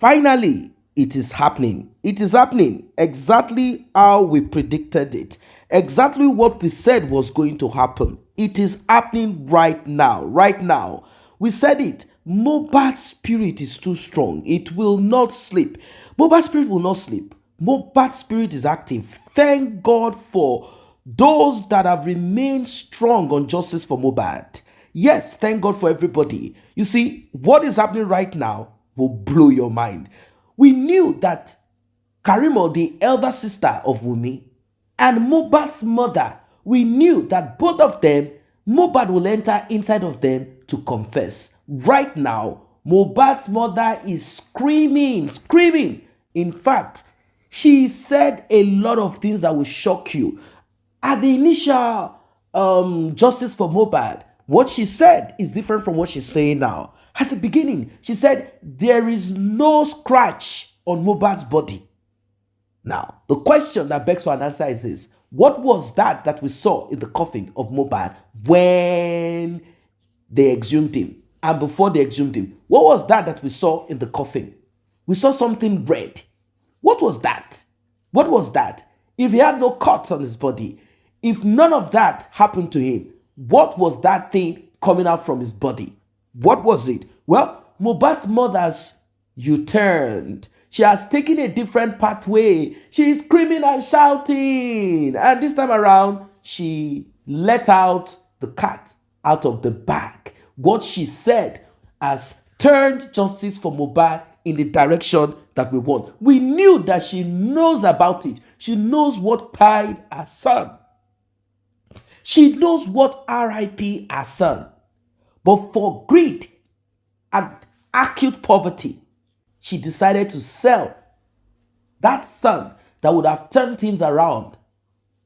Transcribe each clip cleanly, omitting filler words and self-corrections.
Finally, it is happening. It is happening exactly how we predicted it. Exactly what we said was going to happen. It is happening right now. Right now. We said it. Mohbad's spirit is too strong. It will not sleep. Mohbad's spirit will not sleep. Mohbad's spirit is active. Thank God for those that have remained strong on justice for Mohbad. Yes, thank God for everybody. You see, what is happening right now will blow your mind. We knew that Karimo, the elder sister of Wunmi, and Mohbad's mother, we knew that both of them, Mohbad will enter inside of them to confess. Right now, Mohbad's mother is screaming. In fact, she said a lot of things that will shock you. At the initial justice for Mohbad, what she said is different from what she's saying now. At the beginning, she said there is no scratch on Mohbad's body. Now, the question that begs for an answer is this. What was that we saw in the coffin of Mohbad when they exhumed him? And before they exhumed him, what was that we saw in the coffin? We saw something red. What was that? What was that? If he had no cuts on his body, if none of that happened to him, what was that thing coming out from his body? What was it? Well, Mohbad's mother's U-turned. She has taken a different pathway. She is screaming and shouting. And this time around, she let out the cat out of the bag. What she said has turned justice for Mohbad in the direction that we want. We knew that she knows about it. She knows what pied her son. She knows what RIP her son. But for greed and acute poverty, she decided to sell that son that would have turned things around.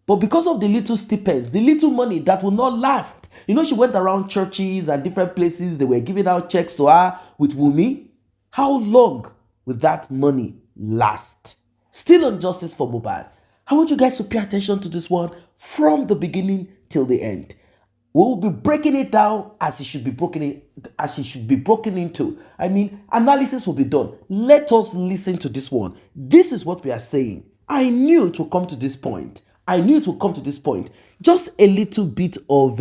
But because of the little stipends, the little money that will not last. You know, she went around churches and different places. They were giving out checks to her with Wunmi. How long will that money last? Still on justice for Mohbad. I want you guys to pay attention to this one from the beginning till the end. We will be breaking it down as it should be broken into. I mean, analysis will be done. Let us listen to this one. This is what we are saying. I knew it would come to this point. Just a little bit of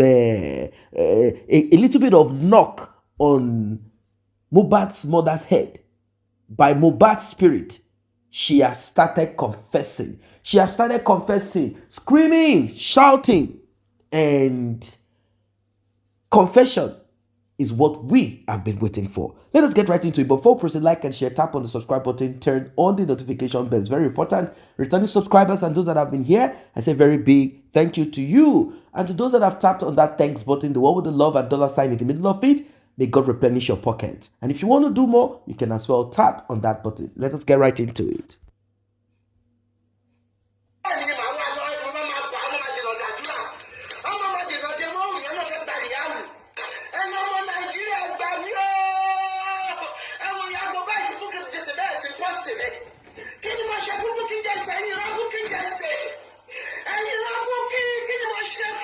knock on Mohbad's mother's head by Mohbad's spirit. She has started confessing. Screaming, shouting, and confession is what we have been waiting for. Let us get right into it. But before we proceed, like and share, tap on the subscribe button, turn on the notification bell. It's very important. Returning subscribers and those that have been here, I say very big thank you to you. And to those that have tapped on that thanks button, the one with the love and dollar sign in the middle of it, may God replenish your pockets. And if you want to do more, you can as well tap on that button. Let us get right into it.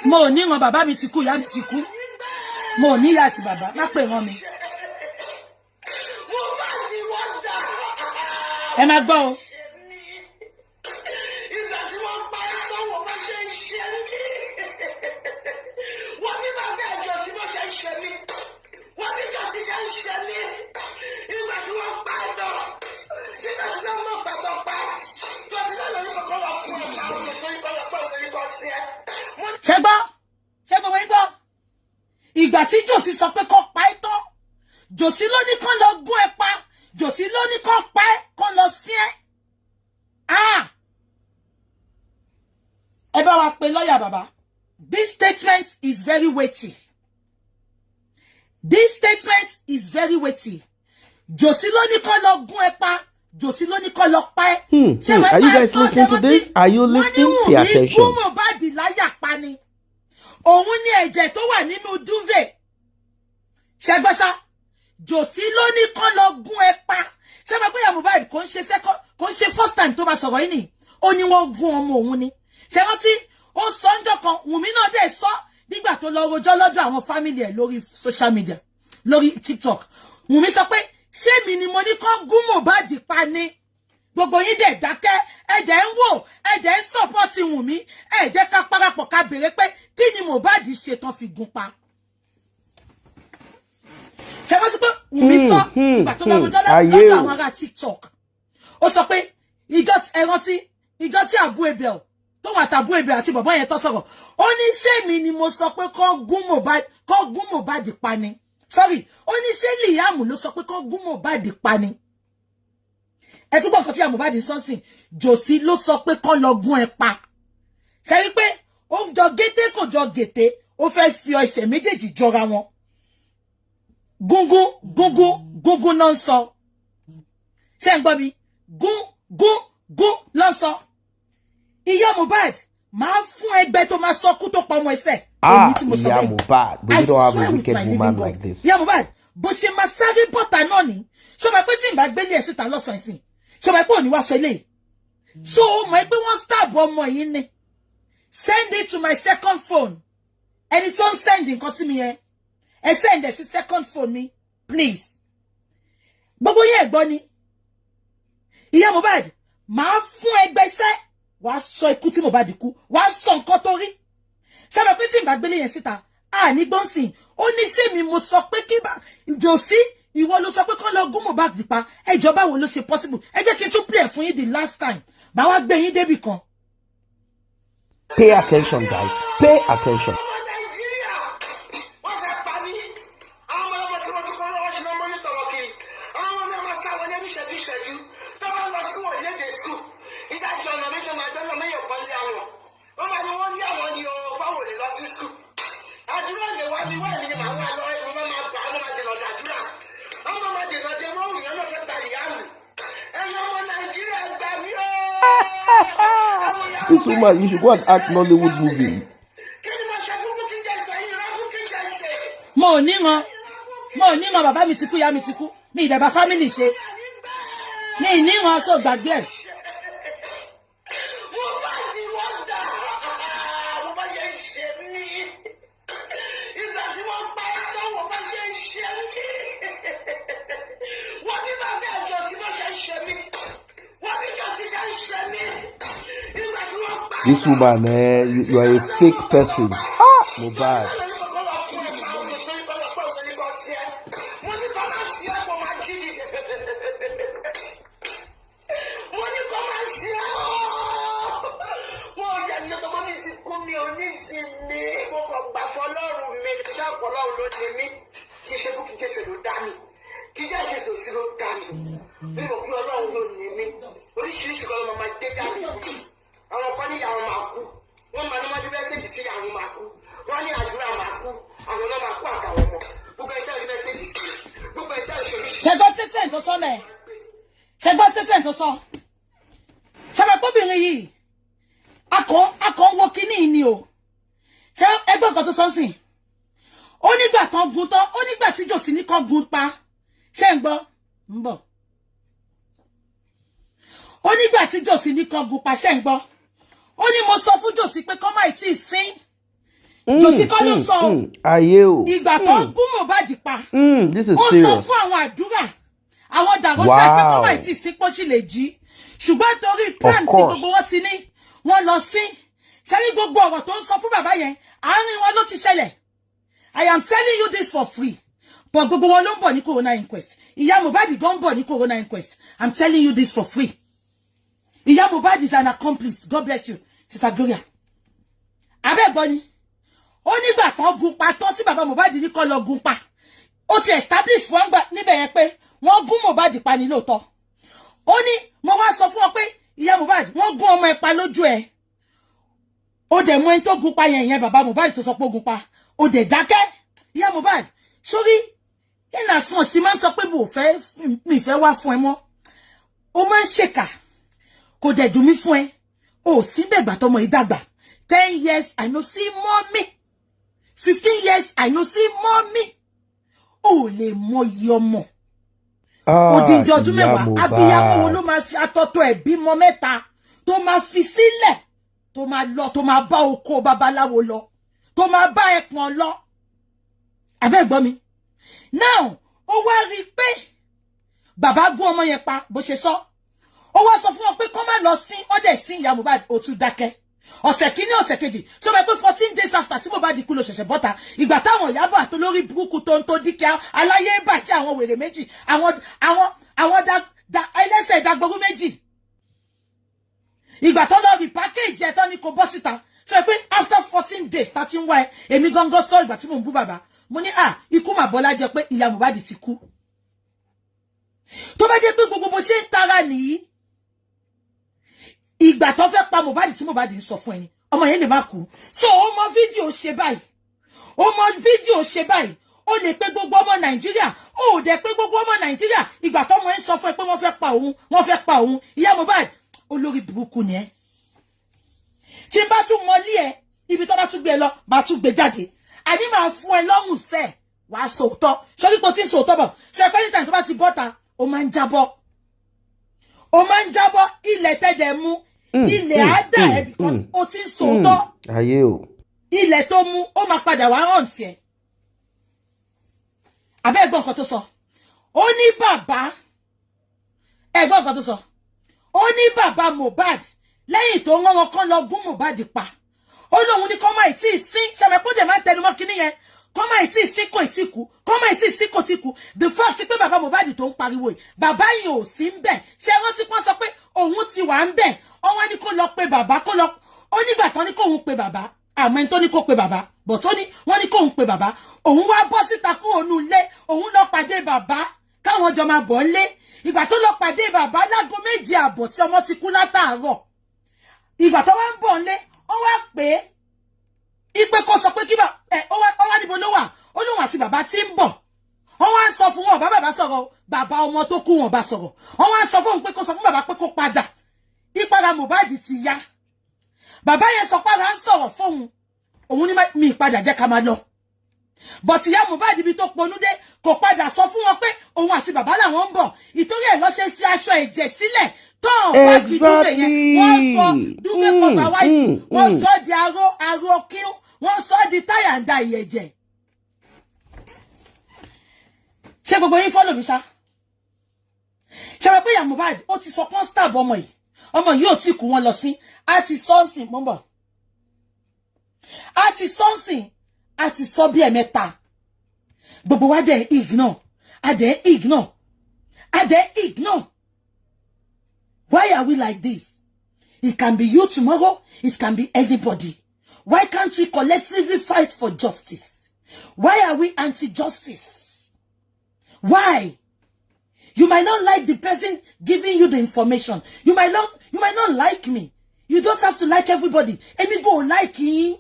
Mo ní wọn bàbá mi ti kú, ìyá mi ti kú. Mo ní ìyá àti bàbá, má pè wọ́n mi. Ẹ má gbọ́ o. Ṣẹ́gbọ́ wọ́n gbọ́. Ìgbà tí Jòsí sọ pé kó pa ẹ́ tán. Jòsí ló ní kán lọ gún ẹ pa. Jòsí ló ní kán pa ẹ́, kán lọ sí ẹ́. Ẹ bá wa pe lọ́yà bàbá. This statement is very weighty. Jòsí ló ní kán lọ gún ẹ pa. Jòsí ló ní kán lọ pa ẹ́. Are you guys listening to this? Are you listening? Pay attention. Wọ́n ní Wunmi gún Mohbad láyà pa ni. Òun ní ẹ̀jẹ̀ tó wà nínú duvet. Ṣẹ́gbọ́sá. Jòsí ló ní kán lọ gún ẹ pa. Ṣé mo pé ya Mohbad kò ń ṣe first time tó bá sọ̀rọ̀ yìí ni. Ó ní wọ́n gún ọmọ òun ni. Ṣé wọ́n tí ó sọ ńjọ́ kan Wunmi náà dẹ̀ sọ nígbà tó lọ rojọ́ lọ́dọ̀ àwọn family ẹ̀ lórí social media, lórí TikTok. Wunmi sọ pé ṣé mi ni mo ní kó gún Mohbad pa ni gbogbo yín dẹ̀ dákẹ́ ẹ dẹ̀ ń wò ẹ dẹ̀ ń support Wunmi ẹ jẹ́ ká parapọ̀ ká béèrè pé kí ni Mohbad ṣe tán fi gún pa. ṣé wọ́n ti pé Wunmi sọ ìgbà tó lọ́wọ́ lọ́dọ̀ àwọn ará TikTok ó sọ pé ìjọ tí Abu Ebel tó wà tàbú Ebel àti bàbá yẹn tó sọ̀rọ̀ ó ní ṣé mi ni mo sọ pé kó gún Mohbad pa ni sorry ó ní ṣé Liam ló sọ pé kó gún Mohbad pa ni ẹ túbọ̀ nǹkan tí Mohbad sọ́sìn Josi ló sọ pé kó lọ gún ẹ pa ṣe rí pé ó jọ gété kò jọ gété ó fẹ́ fi ẹsẹ̀ méjèèjì jọra wọn gúngún náà ń sọ ṣé ń gbọ́ mi gún ló ń sọ ìyá Mohbad máa fún ẹgbẹ́ tó máa sọkú tó pa ọmọ ẹsẹ̀ ìyá Mohbad but you don't have a wicked woman like this. ìyá Mohbad bó ṣe máa sáré bọ́tà náà ni ṣọba pé tí n bá gbélé ẹ̀ síta lọ́sàn-án ìsìn ṣọba pé òní wá sọ eléyìí so mọ̀ pé wọ́n stab ọmọ yìí ni send it to my second phone ẹni tó ń send nǹkan sí mi yẹn ẹ send ẹ sí second phone mi please gbogbo yẹn gbọ́ ni ìyá Mohbad máa fún ẹgbẹ́ sẹ́ wàá sọ ikú tí Mohbad kú wàá sọ nǹkan tó rí ṣọba pé tí n bá gbélé yẹn síta ní gbọ́nsìn ó ní ṣé mi mo sọ pé kí bá Josi ìwọ ló sọ pé kó lọ gún Mohbad pa ẹjọ́ báwo ló ṣe possible ẹ jẹ́ kí n tún play fún yín the last time bá wá gbé yín débì kan. Pay attention guys, pay attention. This woman, you should go and act Nollywood movie. Mo ní wọn bàbá mi ti kú ya mi ti kú mi ìdàgbà family ṣe ní wọn so gbàgbé ẹ̀. This woman, you are a fake person. Mohbad. Àwọn kan ní àwọn máa kú wọ́n máa ní wọ́n dúró mẹ́sẹ̀jì sí àwọn máa kú wọ́n ní àdúrà máa kú àwọn náà máa kú àtàwọn ọmọ gbogbo ẹ̀dá ìlú mẹ́sẹ̀jì sí gbogbo ẹ̀dá ìṣòro. ṣẹgbọ́n statement tó sọ náà ṣẹgbọ́n statement tó sọ ṣẹgbọ́n yìí akọ̀ ń wo kíní ni o ṣẹ ẹgbẹ́ kan tó sọ sí ó nígbà tán gun tán ó nígbà tí Josi ní kan gun pa ṣé ń gbọ́ ń bọ̀ ó nígbà tí Josi ní kan gun pa ṣé ń gbọ́ ó ní mo sọ fún Josi pé kó má tí sin Josi kọ́ ló sọ ayé o ìgbà tó gún Mohbad pa this is ó serious. sọ fún àwọn àdúrà àwọn dàgbò sọ pé kó má tí sin pọ́ṣì lè jí ṣùgbọ́n torí plan tí gbogbo wọn ti ní wọ́n lọ sí ṣẹ́rí gbogbo ọ̀rọ̀ tó ń sọ fún bàbá yẹn àárín wọn ló ti ṣẹlẹ̀ I am telling you this for free but gbogbo wọn ló ń bọ̀ ní corona inquest ìyá Mohbad gan ń bọ̀ ní corona inquest I'm telling you this for free ìyá Mohbad is an accomplice God bless you Sister Gloria abẹ́gbọ́n ni ó nígbà tán gun pa tán tí bàbá Mohbad ní kó lọ gun pa ó ti establish fún ọgbà níbẹ̀ yẹn pé wọ́n gún Mohbad pa ní lóòótọ́ ó ní mo wá sọ fún ọ pé ìyá Mohbad wọ́n gún ọmọ ẹ̀ pa lójú ẹ̀ ó dẹ̀ mú ẹni tó gun pa yẹn bàbá Mohbad tó sọ pé ó gun pa ó dẹ̀ dákẹ́ ìyá Mohbad sórí ìnà sàn sí máa ń sọ pé mi fẹ́ wá fún ẹ mọ́ ó máa ń ṣèkà kò dẹ̀ dùn mí fún ẹ ó sí bẹ̀gbà tọmọ ìdàgbà 10 years I no see mommy 15 years I no see mommy ó lè mọ iye ọmọ òdìjọ ọdún mẹ́wàá abiyamọ wo ló máa fi atọ́tọ́ ẹ̀ bímọ mẹ́ta tó máa fi sílẹ̀ tó máa lọ tó máa bá oko babaláwo lọ tó máa bá ẹpọ̀n lọ abẹ́ gbọ́ mi now ó wá rí pé bàbá gún ọmọ yẹn pa bó ṣe sọ ó wá sọ fún wọn pé kó má lọ sí ọdẹ sí ìyá Mohbad ó tún dákẹ́ ọ̀sẹ̀ kìíní ọ̀sẹ̀ kejì ṣó bẹ pé 14 days after tí Mohbad kú ló ṣẹ̀ṣẹ̀ bọ́ta ìgbà táwọn Ìyábọ̀ àti olórí burúkú tó ń tó díkẹ́ aláyé bàjẹ́ àwọn wèrè méjì àwọn ẹlẹ́sẹ̀ ìdágbogbo méjì ìgbà tó lọ rí package ẹ̀ tó ní kó bọ́ síta ṣó pé after 14 days tá ti ń wá ẹ èmi gangan sọ ìgbà tí mò ń bú bàbá mo ní ikú mà bọ́lá jẹ́ pé ìyá Mohbad ti kú tó bá jẹ́ pé gbogbo bó ṣe ń tara nìyí ìgbà tó fẹ́ pa Mohbad tí Mohbad ń sọ fún ẹni ọmọ yẹn lè má kú so ó mọ fídíò ṣe báyìí ó lè pé gbogbo ọmọ Nàìjíríà ó dẹ̀ pé gbogbo ọmọ Nàìjíríà ìgbà tó ọmọ yẹn sọ fún ẹ pé wọ́n fẹ́ pa òun ìyá Mohbad olórí burúkú ni ẹ tí n bá tún mọlé ẹ ibi tó bá tún gbé lọ bá tún gbé jáde àní máa fún ẹ lọ́rùn sẹ́ẹ̀ wàá sòótọ́ ṣọ́rí pé o ti ń sòótọ́ bọ̀ ṣe pé níta tó bá ti bọ́ta o máa ń jábọ́ ilẹ̀ tẹ́jẹ̀ mú ilẹ̀ àádá ẹ̀ because o ti ń sòótọ́ ilẹ̀ tó mú ó máa padà wá hàn tiẹ̀ abẹ́ ẹ̀gbọ́n kan tó sọ ó ní bàbá ẹ̀gbọ́n kan tó sọ ó ní bàbá Mohbad lẹ́yìn tó rán wọn kán lọ gún Mohbad pa ó lóun ní kọ́ máa tí ì sín ṣàmẹ́kó dẹ̀ máa ń tẹnumọ́ kinní yẹn kọ́ máa tí ì sín kò tí kú kọ́ máa tí ì sín kò tí kú the fact pé bàbá Mohbad tó ń pariwo yìí bàbá yìí ò sí ń bẹ̀ ṣé rántí pọ́n sọ pé òun ti wà ń bẹ̀ ọwọ́ ní kó lọ pe bàbá kó lọ ó nígbà tán ní kóun pe bàbá àmọ́ ẹni tó ní kó pe bàbá bọ̀ tó ní wọ́n ní kóun pe bàbá òun wá bọ́ síta kúrò nù ilé òun lọ pàdé bàbá káwọn jọ máa bọ̀ lé ìgbà tó lọ pàdé bàbá lágo 2:00 tí ọmọ ti kú látàárọ̀ ìgbà tó wá ń bọ̀ lé ó wá pé ipe kó sọ pé kí ó wá níbo ló wà ó lóun àti bàbá tí ń bọ̀ wọ́n wá ń sọ fún wọn bàbá sọ̀rọ̀ bàbá ọmọ tó kú wọn bá sọ̀rọ̀ wọ́n wá ń sọ fún òun pé kó sọ fún bàbá pé kó padà ìpadà Mohbad ti yá bàbá yẹn sọ pé ara ń sọ̀rọ̀ fóun òun ní mi ìpadà jẹ́ ká máa lọ but ìyá Mohbad ibi tó ponú dé kò padà sọ fún wọn pé òun àti bàbá làwọn ń bọ̀ ìtorí ẹ̀ lọ ṣe fi aṣọ ẹ̀jẹ̀ sílẹ̀ tó wá di dúfẹ́ yẹn wọ́n sọ dúfẹ́ kọba Weighty wọ́n sọ di aró kíún wọ́n sọ di táyà ń da ìyẹ̀jẹ̀ ṣé gbogbo yín fọ́lọ̀ mi ṣá ṣe wọ́n pé ìyá Mohbad ó ti sọ pọ́n stab ọmọ yìí ò tí kú wọn lọ sí àti sọ́nsìn mọ́bọ̀ àti sọ́nsìn àti sọ bí ẹ̀mẹ́ta gbogbo wa dẹ̀ ignore why are we like this? It can be you tomorrow, it can be anybody. Why can't we collectively fight for justice? Why are we anti-justice? Why? You might not like the person giving you the information. You might not like me. You don't have to like everybody. Emi go like yin.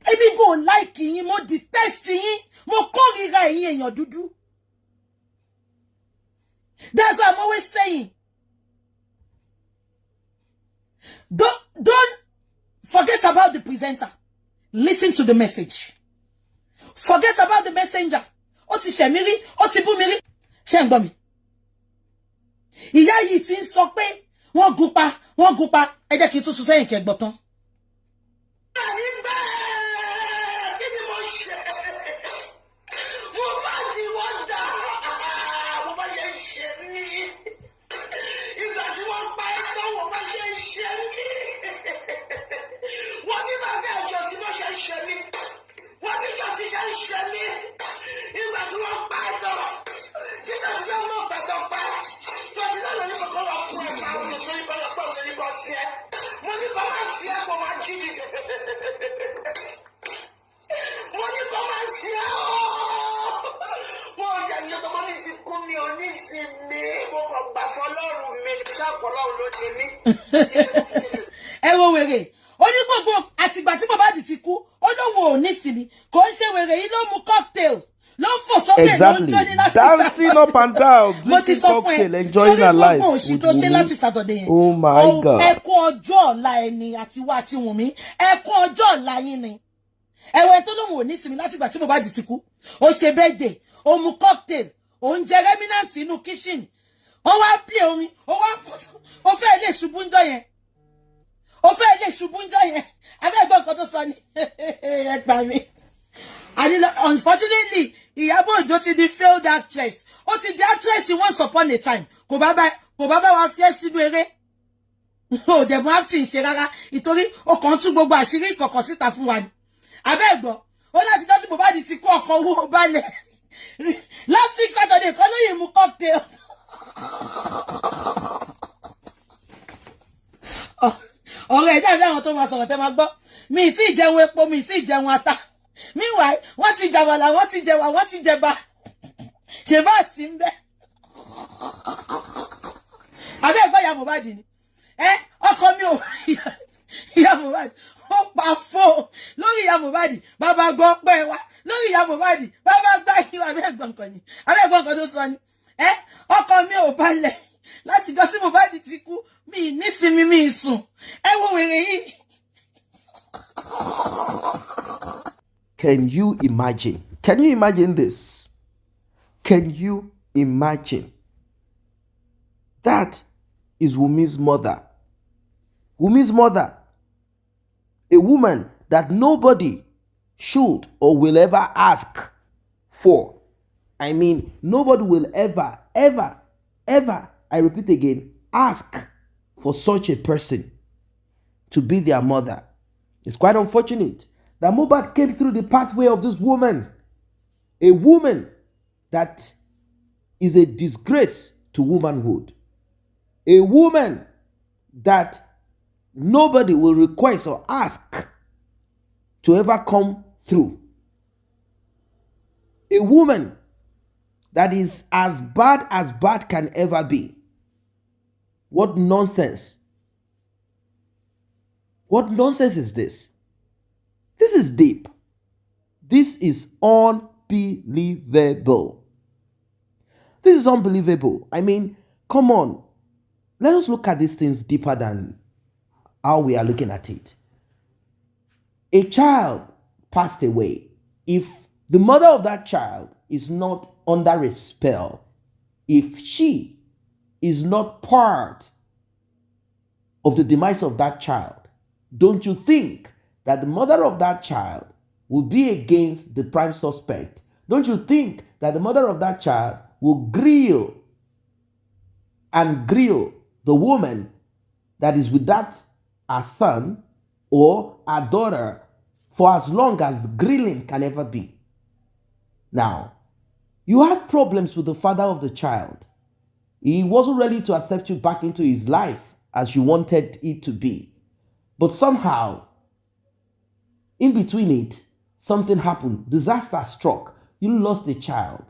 Emi go like yin. Mo detest yin. Mo kórìíra yin èyàn dúdú. That's what I'm always saying. Don't forget about the presenter. Listen to the message. Forget about the messenger. Ó ti ṣe mí rí, ó ti bú mi rí. Ṣé ń gbọ́ mi? Ìyá yìí ti ń sọ pé wọ́n gún pa. Ẹ jẹ́ kí n tún sún sẹ́yìn kí ẹ gbọ́ tán. Ẹ wo wèrè ó ní gbogbo àtìgbà tí Mohbad ti kú ó lóun ò ní sinmi kò ń ṣe wèrè yìí ló mu cocktail ló ń fò sókè ló ń jó ní láti dancing up and down drinking cocktail enjoying her life with Wunmi. Oh my God. ẹkún ọjọ́ ọ̀la ẹni àti wá àti Wunmi ẹkún ọjọ́ ọ̀la yín ni ẹ̀wẹ̀ tó lóun ò ní sinmi látìgbà tí Mohbad ti kú ó ṣe birthday ó mu cocktail ó ń jẹ remnant inú kitchen ó wá play orin ó fẹ́ lè ṣubú ńjọ́ yẹn abẹ́gbọ́n nǹkan tó sọ ni ẹ gbà mí. Unfortunately Ìyábọ̀ Òjó ti di failed actress ó ti di actress wọ́n once upon a time kò bá wa fi sínú eré o dẹ̀ mú acting ṣe rárá ìtorí o kàn tún gbogbo àṣírí ìkọ̀kọ̀ síta fún wa ni abẹ́ ẹ̀gbọ́n ó láti dá sí Mohbad ti kó ọkọ̀ owó balẹ̀ last week Saturday kan lóyìn mú cocktail ọ̀rọ̀ ẹ̀dá bí àwọn tó máa sọ̀rọ̀ tẹ́ máa gbọ́ mi tí ì jẹun epo mi tí ì jẹun ata meanwhile wọ́n ti jàwàlà wọ́n ti jẹwà wọ́n ti jẹba ṣe bá sí ń bẹ́ abẹ́ ẹ̀gbọ́n ìyá Mohbad ni ọkọ mi ò ìyá Mohbad ó pa fó lórí ìyá Mohbad bàbá gbọ́ pẹ́ wa lórí ìyá Mohbad bàbá gbá ìwà abẹ́ ẹ̀gbọ́n kan ni abẹ́ ẹ̀gbọ́n kan tó sọ ni ọkọ mi ò balẹ̀ láti jọ sí Mohbad ti kú mi nísinmi mi sùn ẹ wo wèrè yìí. Can you imagine? Can you imagine this? Can you imagine? That is Wunmi's mother. Wunmi's mother. A woman that nobody should or will ever ask for. I mean, nobody will ever, I repeat again, ask for such a person to be their mother. It's quite unfortunate that Mohbad came through the pathway of this woman. A woman that is a disgrace to womanhood. A woman that nobody will request or ask to ever come through. A woman that is as bad can ever be. What nonsense. What nonsense is this? This is deep. This is unbelievable. This is unbelievable. I mean, come on. Let us look at these things deeper than how we are looking at it. A child passed away. If the mother of that child is not under a spell, if she is not part of the demise of that child, don't you think that the mother of that child will be against the prime suspect? Don't you think that the mother of that child will grill the woman that is with that her son or her daughter for as long as grilling can ever be? Now, you had problems with the father of the child. He wasn't ready to accept you back into his life as you wanted it to be. But somehow, in between it, something happened. Disaster struck. You lost a child.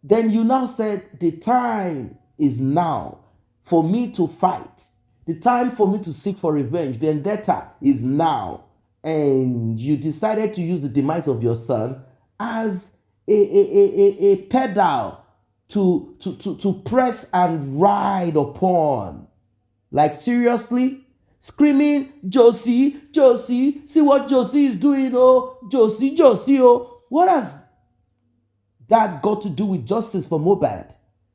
Then you now said, the time is now for me to fight. The time for me to seek for revenge. Vendetta is now. And you decided to use the demise of your son as a pedal to press and ride upon. Like, seriously? Screaming, Josie, Josie, see what Josie is doing, oh, Josie, Josie, oh. What has that got to do with justice for Mohbad?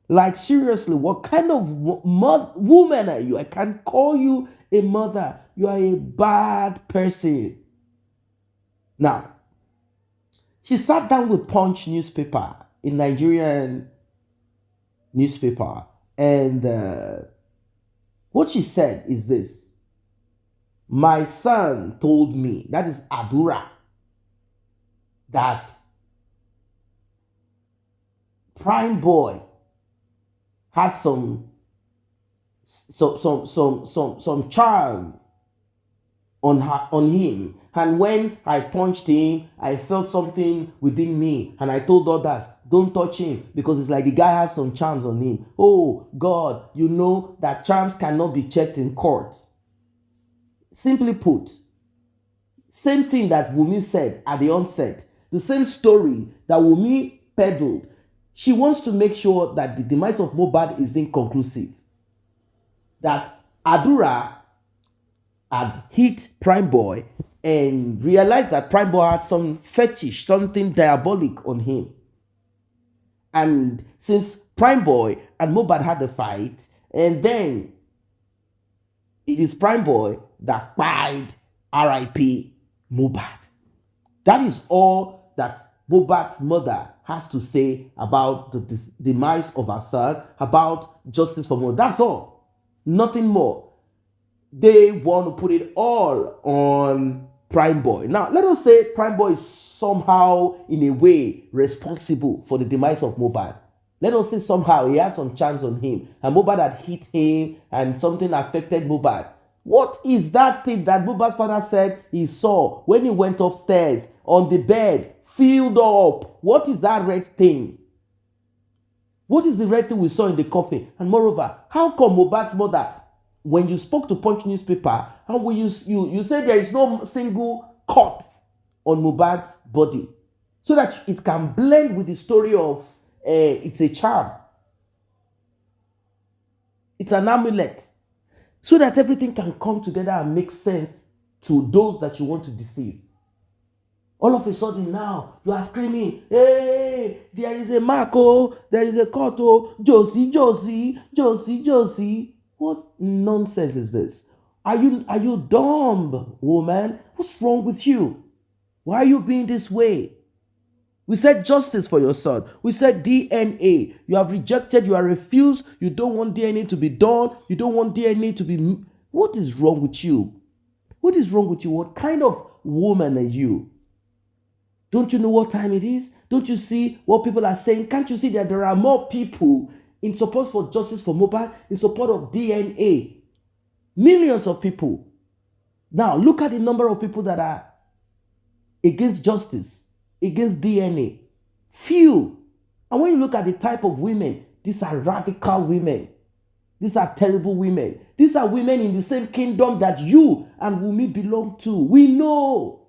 Like, seriously, what kind of woman are you? I can't call you a mother. You are a bad person. Now, she sat down with Punch newspaper, a Nigerian newspaper, and what she said is this. My son told me, that is Adura, that Prime Boy had some charm on him, and when I punched him, I felt something within me, and I told others, don't touch him, because it's like the guy has some charms on him. Oh God, you know that charms cannot be checked in court. Simply put, same thing that Wunmi said at the onset, the same story that Wunmi peddled. She wants to make sure that the demise of Mohbad is inconclusive. That Adura had hit Prime Boy and realized that Prime Boy had some fetish, something diabolic on him. And since Prime Boy and Mohbad had a fight, and then it is Prime Boy that died R.I.P. Mohbad. That is all that Mohbad's mother has to say about the demise of her son, about justice for Mohbad. That's all. Nothing more. They want to put it all on Prime Boy. Now, let us say Prime Boy is somehow, in a way, responsible for the demise of Mohbad. Let us say somehow he had some chance on him, and Mohbad had hit him, and something affected Mohbad. What is that thing that Mohbad's father said he saw when he went upstairs on the bed, filled up? What is that red thing? What is the red thing we saw in the coffin? And moreover, how come Mohbad's mother, when you spoke to Punch newspaper, and when you said there is no single cut on Mohbad's body, so that it can blend with the story of it's a charm, it's an amulet, so that everything can come together and make sense to those that you want to deceive. All of a sudden now, you are screaming, hey, there is a mark, oh, there is a cut, oh, Josie, Josie, Josie, Josie. What nonsense is this? Are you dumb, woman? What's wrong with you? Why are you being this way? We said justice for your son. We said DNA. You have rejected, you are refused. You don't want DNA to be done. You don't want DNA to be... What is wrong with you? What is wrong with you? What kind of woman are you? Don't you know what time it is? Don't you see what people are saying? Can't you see that there are more people in support for justice for Mohbad, in support of DNA? Millions of people. Now, look at the number of people that are against justice, against DNA. Few. And when you look at the type of women, these are radical women. These are terrible women. These are women in the same kingdom that you and Wunmi belong to. We know.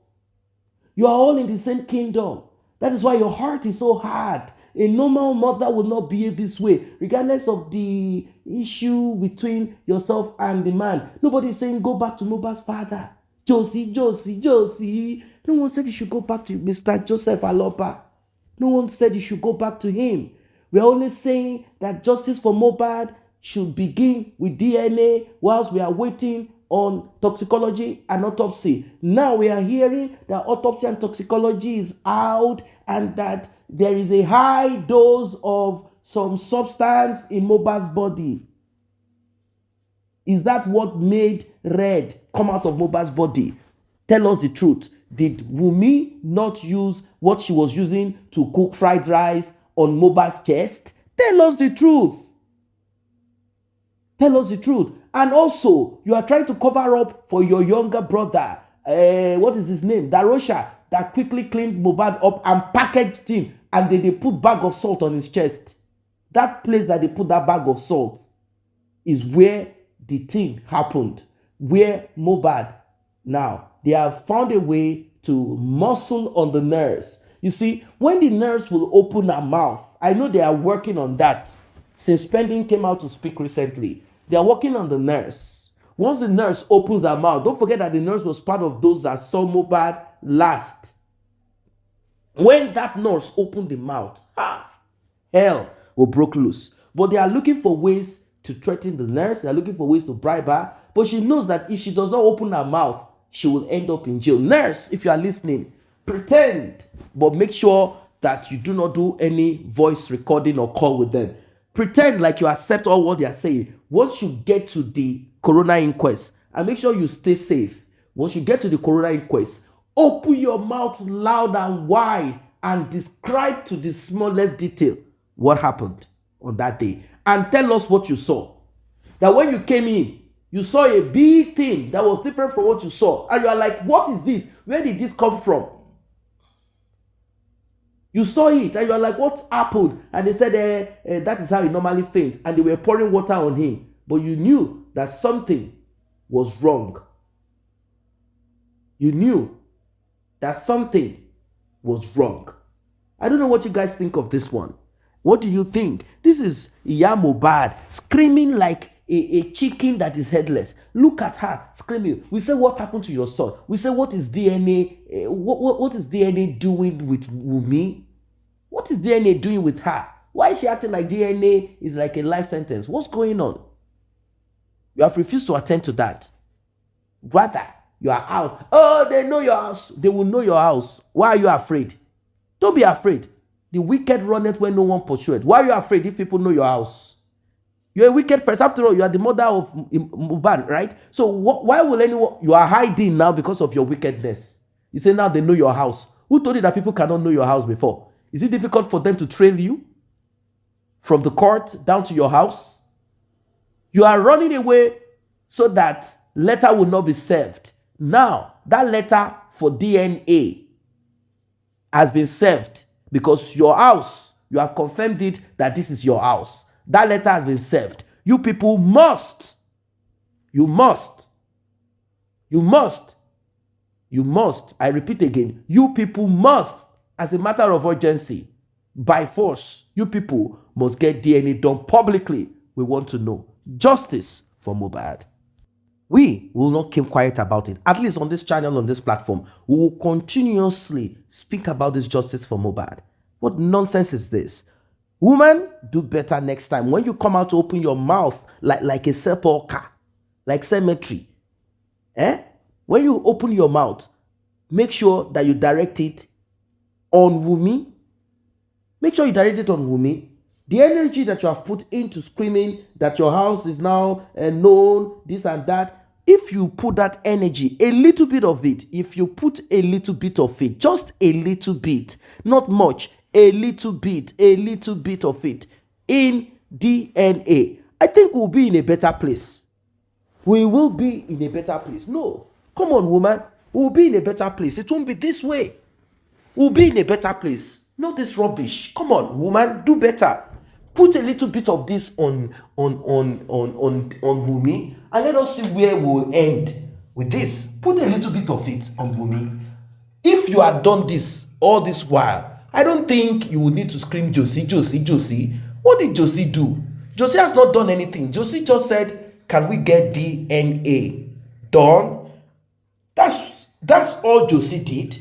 You are all in the same kingdom. That is why your heart is so hard. A normal mother will not behave this way, regardless of the issue between yourself and the man. Nobody is saying go back to Mohbad's father. Josie, Josie, Josie. No one said you should go back to Mr. Joseph Alopa. No one said you should go back to him. We are only saying that justice for Mohbad should begin with DNA whilst we are waiting on toxicology and autopsy. Now we are hearing that autopsy and toxicology is out and that there is a high dose of some substance in Mohbad's body. Is that what made red come out of Mohbad's body? Tell us the truth. Did Wunmi not use what she was using to cook fried rice on Mohbad's chest? Tell us the truth. Tell us the truth. And also, you are trying to cover up for your younger brother. What is his name? Darosha, that quickly cleaned Mohbad up and packaged him. And they put bag of salt on his chest. That place that they put that bag of salt is where the thing happened. Where Mohbad, now, they have found a way to muscle on the nurse. You see, when the nurse will open her mouth, I know they are working on that. Since Pending came out to speak recently, they are working on the nurse. Once the nurse opens her mouth, don't forget that the nurse was part of those that saw Mohbad last. When that nurse opened the mouth, hell will broke loose. But they are looking for ways to threaten the nurse. They are looking for ways to bribe her. But she knows that if she does not open her mouth, she will end up in jail. Nurse, if you are listening, pretend, but make sure that you do not do any voice recording or call with them. Pretend like you accept all what they are saying. Once you get to the coroner inquest, and make sure you stay safe. Once you get to the coroner inquest, open your mouth loud and wide and describe to the smallest detail what happened on that day. And tell us what you saw. That when you came in, you saw a big thing that was different from what you saw. And you are like, what is this? Where did this come from? You saw it and you are like, what happened? And they said, that is how he normally faints. And they were pouring water on him. But you knew that something was wrong. You knew that something was wrong. I don't know what you guys think of this one. What do you think? This is Iya Mohbad screaming like a chicken that is headless. Look at her screaming. We say, what happened to your son? We say, what is DNA? What is DNA doing with Wunmi? What is DNA doing with her? Why is she acting like DNA is like a life sentence? What's going on? You have refused to attend to that. Rather, you are out. Oh, they know your house. They will know your house. Why are you afraid? Don't be afraid. The wicked runneth when no one pursueth. Why are you afraid if people know your house? You're a wicked person. After all, you are the mother of Mohbad, right? So why will anyone... You are hiding now because of your wickedness. You say now they know your house. Who told you that people cannot know your house before? Is it difficult for them to trail you from the court down to your house? You are running away so that letter will not be served. Now, that letter for DNA has been served because your house, you have confirmed it that this is your house. That letter has been served. You people must, you must, I repeat again, you people must, as a matter of urgency, by force, you people must get DNA done publicly. We want to know justice for Mohbad. We will not keep quiet about it. At least on this channel, on this platform, we will continuously speak about this justice for Mohbad. What nonsense is this? Woman, do better next time. When you come out to open your mouth like a sepulcher, like cemetery, when you open your mouth, make sure that you direct it on Wunmi. Make sure you direct it on Wunmi. The energy that you have put into screaming that your house is now known, this and that, if you put that energy, a little bit of it, if you put a little bit of it, just a little bit, not much, a little bit of it in DNA, I think we'll be in a better place. We will be in a better place. No, come on, woman. We'll be in a better place. It won't be this way. We'll be in a better place. Not this rubbish. Come on, woman, do better. Put a little bit of this on Wunmi, and let us see where we'll end with this. Put a little bit of it on Wunmi. If you had done this all this while, I don't think you would need to scream Josie, Josie, Josie. What did Josie do? Josie has not done anything. Josie just said, can we get DNA done? That's all Josie did.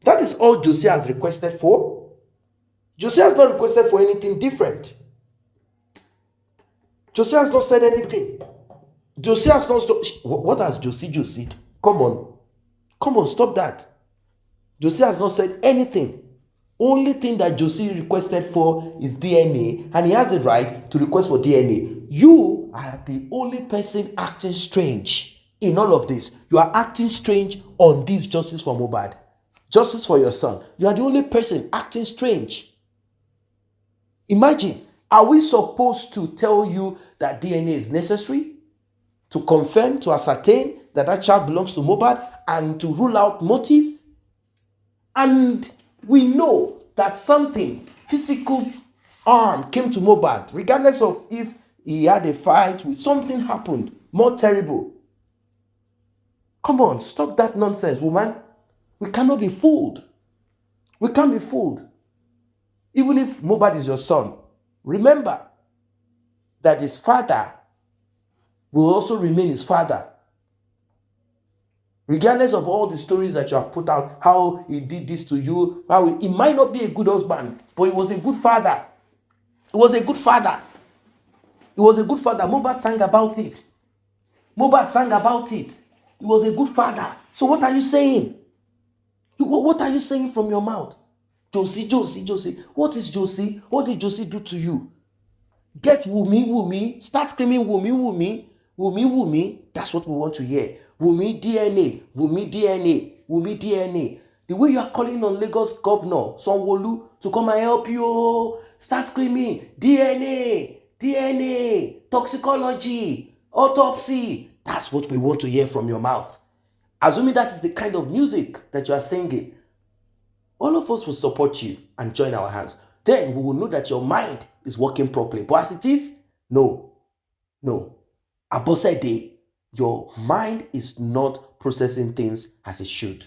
That is all Josie has requested for. Josie has not requested for anything different. Josie has not said anything. Josie has not... What has Josie? Come on, stop that. Josie has not said anything. Only thing that Josie requested for is DNA, and he has the right to request for DNA. You are the only person acting strange in all of this. You are acting strange on this justice for Mohbad. Justice for your son. You are the only person acting strange. Imagine, are we supposed to tell you that DNA is necessary to confirm, to ascertain that that child belongs to Mohbad and to rule out motive? And we know that something, physical harm came to Mohbad, regardless of if he had a fight with something happened more terrible. Come on, stop that nonsense, woman. We cannot be fooled. We can't be fooled. Even if Mohbad is your son, remember that his father will also remain his father. Regardless of all the stories that you have put out, how he did this to you, how he might not be a good husband, but he was a good father. He was a good father. He was a good father. Mohbad sang about it. He was a good father. So what are you saying? What are you saying from your mouth? Josie. What is Josie? What did Josie do to you? Get Wunmi. Start screaming Wunmi. That's what we want to hear. Wunmi DNA. The way you are calling on Lagos Governor Sanwo-Olu to come and help you. Start screaming DNA, toxicology, autopsy. That's what we want to hear from your mouth. Assuming that is the kind of music that you are singing, all of us will support you and join our hands. Then we will know that your mind is working properly. But as it is, no. Abosede, your mind is not processing things as it should.